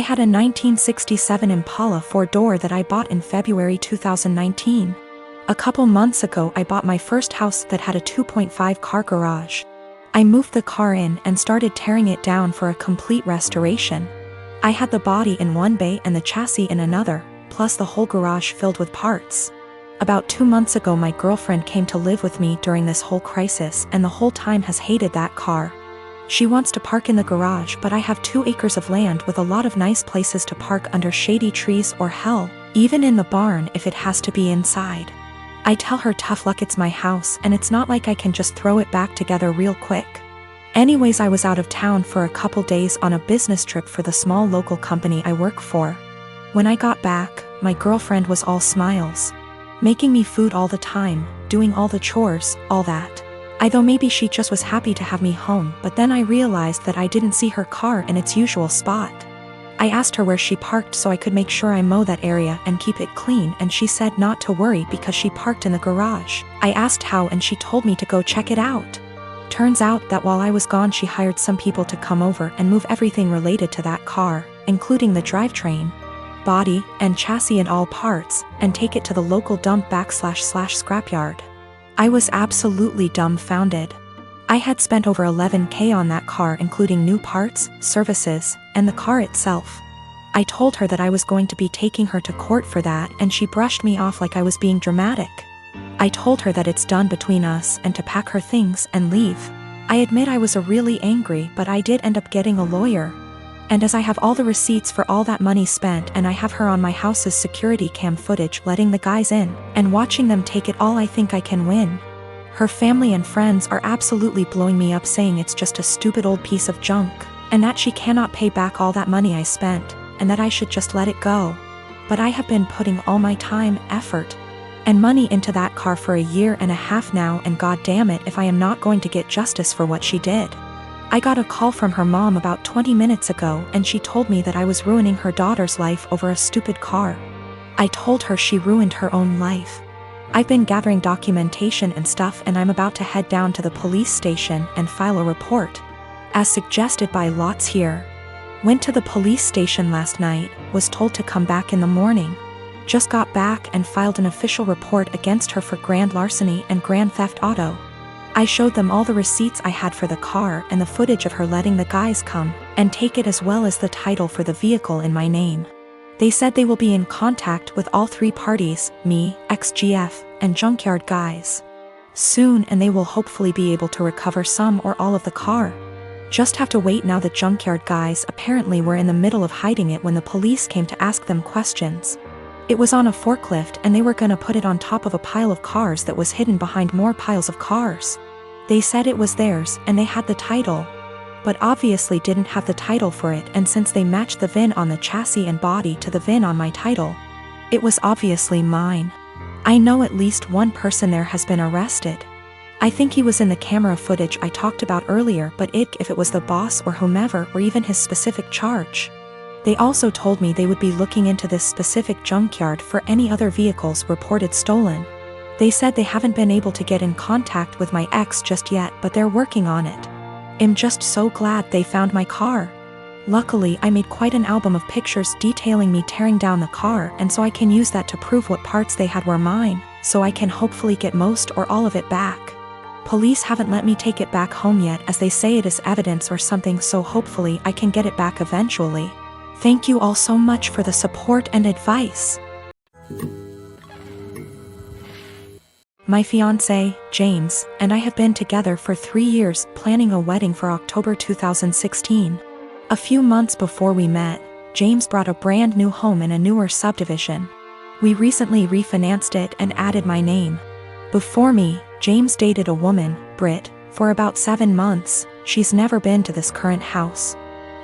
I had a 1967 Impala 4-door that I bought in February 2019. A couple months ago I bought my first house that had a 2.5 car garage. I moved the car in and started tearing it down for a complete restoration. I had the body in one bay and the chassis in another, plus the whole garage filled with parts. About 2 months ago my girlfriend came to live with me during this whole crisis and the whole time has hated that car. She wants to park in the garage, but I have 2 acres of land with a lot of nice places to park under shady trees, or hell, even in the barn if it has to be inside. I tell her tough luck, it's my house and it's not like I can just throw it back together real quick. Anyways, I was out of town for a couple days on a business trip for the small local company I work for. When I got back, my girlfriend was all smiles. Making me food all the time, doing all the chores, all that. I thought maybe she just was happy to have me home, but then I realized that I didn't see her car in its usual spot. I asked her where she parked so I could make sure I mow that area and keep it clean, and she said not to worry because she parked in the garage. I asked how and she told me to go check it out. Turns out that while I was gone she hired some people to come over and move everything related to that car, including the drivetrain, body, and chassis and all parts, and take it to the local dump / scrapyard. I was absolutely dumbfounded. I had spent over $11,000 on that car, including new parts, services, and the car itself. I told her that I was going to be taking her to court for that and she brushed me off like I was being dramatic. I told her that it's done between us and to pack her things and leave. I admit I was really angry, but I did end up getting a lawyer. And as I have all the receipts for all that money spent and I have her on my house's security cam footage letting the guys in and watching them take it all, I think I can win. Her family and friends are absolutely blowing me up, saying it's just a stupid old piece of junk, and that she cannot pay back all that money I spent, and that I should just let it go. But I have been putting all my time, effort, and money into that car for 1.5 years now, and god damn it if I am not going to get justice for what she did. I got a call from her mom about 20 minutes ago and she told me that I was ruining her daughter's life over a stupid car. I told her she ruined her own life. I've been gathering documentation and stuff and I'm about to head down to the police station and file a report, as suggested by lots here. Went to the police station last night, was told to come back in the morning. Just got back and filed an official report against her for grand larceny and grand theft auto. I showed them all the receipts I had for the car and the footage of her letting the guys come and take it, as well as the title for the vehicle in my name. They said they will be in contact with all 3 parties, me, XGF, and junkyard guys, soon, and they will hopefully be able to recover some or all of the car. Just have to wait now. The junkyard guys apparently were in the middle of hiding it when the police came to ask them questions. It was on a forklift and they were gonna put it on top of a pile of cars that was hidden behind more piles of cars. They said it was theirs and they had the title, but obviously didn't have the title for it, and since they matched the VIN on the chassis and body to the VIN on my title, it was obviously mine. I know at least one person there has been arrested. I think he was in the camera footage I talked about earlier, but if it was the boss or whomever, or even his specific charge. They also told me they would be looking into this specific junkyard for any other vehicles reported stolen. They said they haven't been able to get in contact with my ex just yet, but they're working on it. I'm just so glad they found my car. Luckily, I made quite an album of pictures detailing me tearing down the car, and so I can use that to prove what parts they had were mine, so I can hopefully get most or all of it back. Police haven't let me take it back home yet, as they say it is evidence or something, so hopefully I can get it back eventually. Thank you all so much for the support and advice. My fiancé, James, and I have been together for 3 years, planning a wedding for October 2016. A few months before we met, James bought a brand new home in a newer subdivision. We recently refinanced it and added my name. Before me, James dated a woman, Britt, for about 7 months. She's never been to this current house.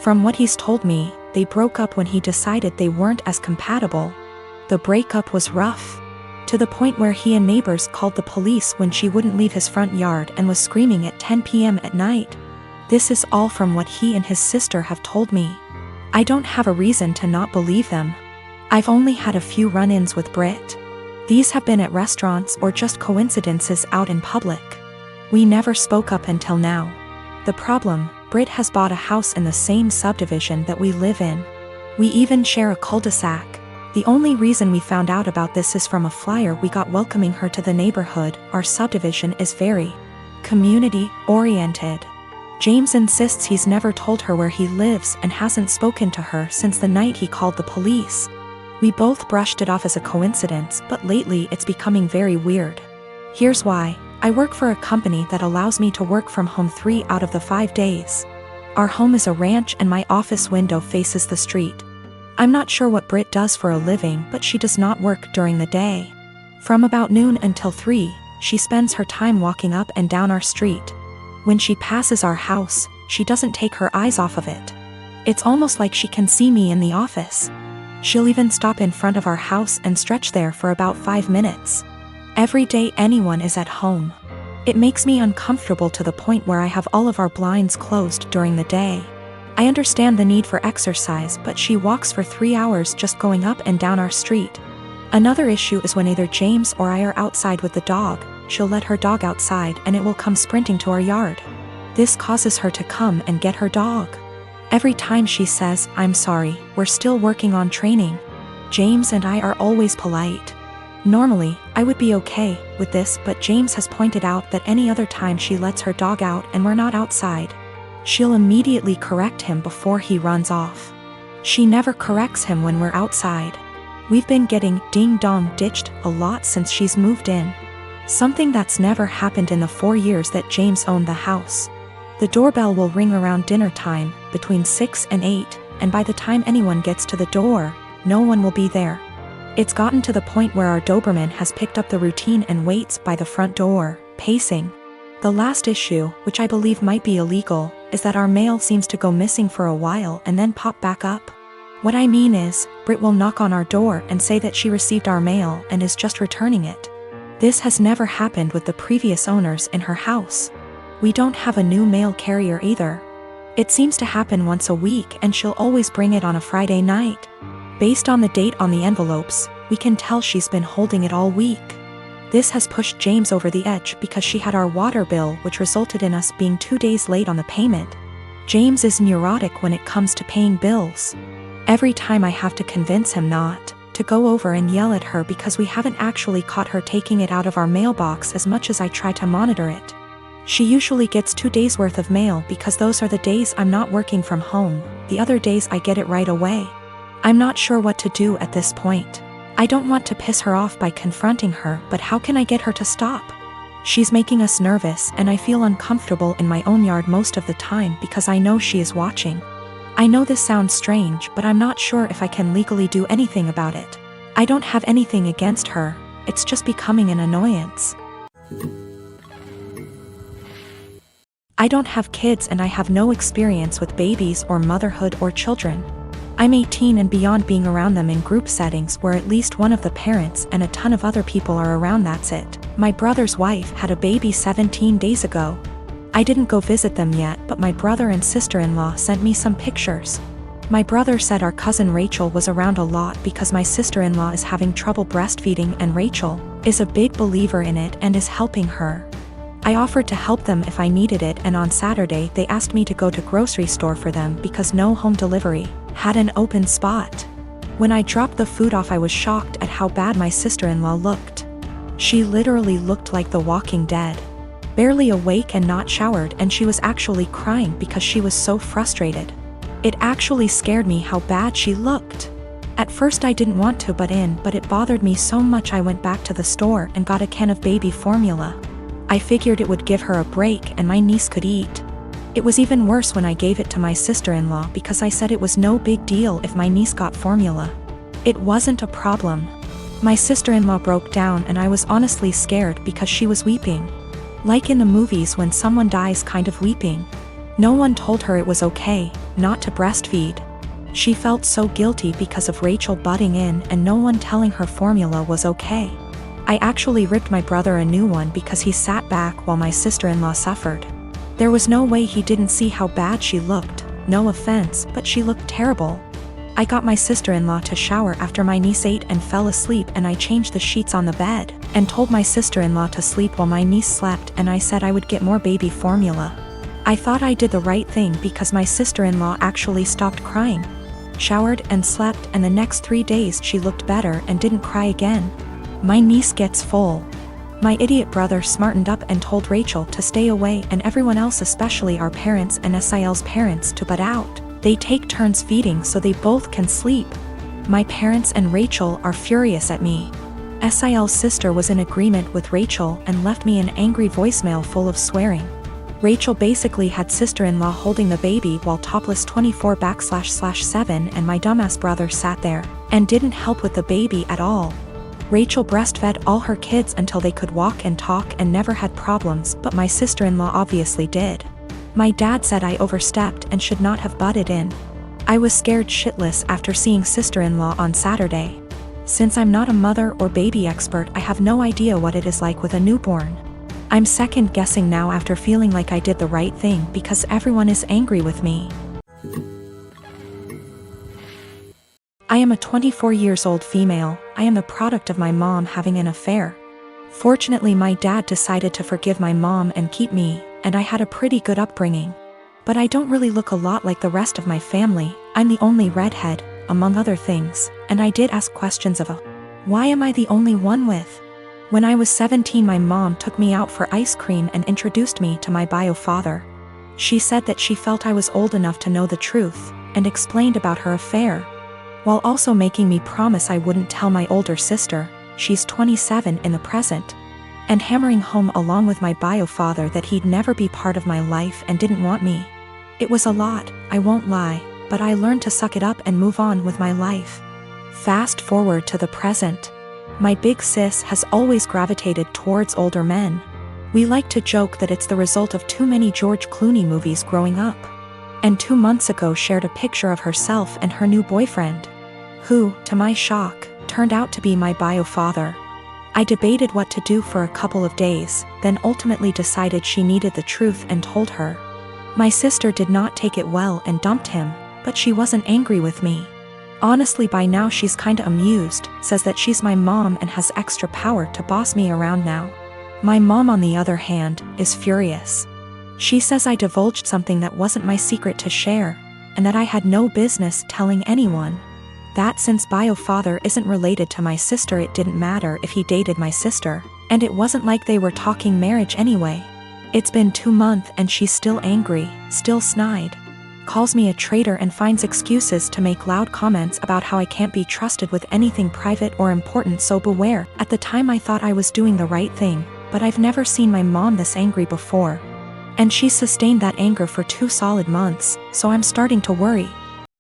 From what he's told me, they broke up when he decided they weren't as compatible. The breakup was rough, to the point where he and neighbors called the police when she wouldn't leave his front yard and was screaming at 10 p.m. at night. This is all from what he and his sister have told me. I don't have a reason to not believe them. I've only had a few run-ins with Britt. These have been at restaurants or just coincidences out in public. We never spoke up until now. The problem, Britt has bought a house in the same subdivision that we live in. We even share a cul-de-sac. The only reason we found out about this is from a flyer we got welcoming her to the neighborhood. Our subdivision is very community-oriented. James insists he's never told her where he lives and hasn't spoken to her since the night he called the police. We both brushed it off as a coincidence, but lately it's becoming very weird. Here's why. I work for a company that allows me to work from home 3 out of the 5 days. Our home is a ranch and my office window faces the street. I'm not sure what Britt does for a living, but she does not work during the day. From about noon until 3, she spends her time walking up and down our street. When she passes our house, she doesn't take her eyes off of it. It's almost like she can see me in the office. She'll even stop in front of our house and stretch there for about 5 minutes. Every day anyone is at home. It makes me uncomfortable to the point where I have all of our blinds closed during the day. I understand the need for exercise, but she walks for 3 hours just going up and down our street. Another issue is when either James or I are outside with the dog, she'll let her dog outside and it will come sprinting to our yard. This causes her to come and get her dog. Every time she says, "I'm sorry, we're still working on training." James and I are always polite. Normally, I would be okay with this, but James has pointed out that any other time she lets her dog out and we're not outside, she'll immediately correct him before he runs off. She never corrects him when we're outside. We've been getting ding-dong ditched a lot since she's moved in. Something that's never happened in the 4 years that James owned the house. The doorbell will ring around dinner time, between 6 and 8, and by the time anyone gets to the door, no one will be there. It's gotten to the point where our Doberman has picked up the routine and waits by the front door, pacing. The last issue, which I believe might be illegal, is that our mail seems to go missing for a while and then pop back up. What I mean is, Britt will knock on our door and say that she received our mail and is just returning it. This has never happened with the previous owners in her house. We don't have a new mail carrier either. It seems to happen once a week and she'll always bring it on a Friday night. Based on the date on the envelopes, we can tell she's been holding it all week. This has pushed James over the edge because she had our water bill, which resulted in us being 2 days late on the payment. James is neurotic when it comes to paying bills. Every time I have to convince him not to go over and yell at her because we haven't actually caught her taking it out of our mailbox as much as I try to monitor it. She usually gets 2 days worth of mail because those are the days I'm not working from home. The other days I get it right away. I'm not sure what to do at this point. I don't want to piss her off by confronting her, but how can I get her to stop? She's making us nervous and I feel uncomfortable in my own yard most of the time because I know she is watching. I know this sounds strange, but I'm not sure if I can legally do anything about it. I don't have anything against her, it's just becoming an annoyance. I don't have kids and I have no experience with babies or motherhood or children. I'm 18 and beyond being around them in group settings where at least one of the parents and a ton of other people are around, that's it. My brother's wife had a baby 17 days ago. I didn't go visit them yet, but my brother and sister-in-law sent me some pictures. My brother said our cousin Rachel was around a lot because my sister-in-law is having trouble breastfeeding and Rachel is a big believer in it and is helping her. I offered to help them if I needed it, and on Saturday they asked me to go to grocery store for them because no home delivery had an open spot. When I dropped the food off, I was shocked at how bad my sister-in-law looked. She literally looked like the Walking Dead. Barely awake and not showered, and she was actually crying because she was so frustrated. It actually scared me how bad she looked. At first I didn't want to butt in, but it bothered me so much I went back to the store and got a can of baby formula. I figured it would give her a break and my niece could eat. It was even worse when I gave it to my sister-in-law because I said it was no big deal if my niece got formula. It wasn't a problem. My sister-in-law broke down and I was honestly scared because she was weeping. Like in the movies when someone dies, kind of weeping. No one told her it was okay not to breastfeed. She felt so guilty because of Rachel butting in and no one telling her formula was okay. I actually ripped my brother a new one because he sat back while my sister-in-law suffered. There was no way he didn't see how bad she looked. No offense, but she looked terrible. I got my sister-in-law to shower after my niece ate and fell asleep, and I changed the sheets on the bed and told my sister-in-law to sleep while my niece slept, and I said I would get more baby formula. I thought I did the right thing because my sister-in-law actually stopped crying. showered and slept, and the next 3 days she looked better and didn't cry again. My niece gets full. My idiot brother smartened up and told Rachel to stay away, and everyone else, especially our parents and Sil's parents, to butt out. They take turns feeding so they both can sleep. My parents and Rachel are furious at me. Sil's sister was in agreement with Rachel and left me an angry voicemail full of swearing. Rachel basically had sister-in-law holding the baby while topless 24/7, and my dumbass brother sat there and didn't help with the baby at all. Rachel breastfed all her kids until they could walk and talk and never had problems, but my sister-in-law obviously did. My dad said I overstepped and should not have butted in. I was scared shitless after seeing sister-in-law on Saturday. Since I'm not a mother or baby expert, I have no idea what it is like with a newborn. I'm second guessing now after feeling like I did the right thing because everyone is angry with me. I am a 24 years old female. I am the product of my mom having an affair. Fortunately, my dad decided to forgive my mom and keep me, and I had a pretty good upbringing. But I don't really look a lot like the rest of my family. I'm the only redhead, among other things, and I did ask questions of why am I the only one with? When I was 17, my mom took me out for ice cream and introduced me to my bio father. She said that she felt I was old enough to know the truth, and explained about her affair, while also making me promise I wouldn't tell my older sister, she's 27 in the present, and hammering home along with my bio father that he'd never be part of my life and didn't want me. It was a lot, I won't lie, but I learned to suck it up and move on with my life. Fast forward to the present. My big sis has always gravitated towards older men. We like to joke that it's the result of too many George Clooney movies growing up. And 2 months ago shared a picture of herself and her new boyfriend, who, to my shock, turned out to be my bio father. I debated what to do for a couple of days, then ultimately decided she needed the truth and told her. My sister did not take it well and dumped him, but she wasn't angry with me. Honestly, by now she's kinda amused, says that she's my mom and has extra power to boss me around now. My mom, on the other hand, is furious. She says I divulged something that wasn't my secret to share, and that I had no business telling anyone. That since bio father isn't related to my sister, it didn't matter if he dated my sister, and it wasn't like they were talking marriage anyway. It's been 2 months and she's still angry, still snide. Calls me a traitor and finds excuses to make loud comments about how I can't be trusted with anything private or important, so beware. At the time I thought I was doing the right thing, but I've never seen my mom this angry before. And she's sustained that anger for 2 solid months, so I'm starting to worry.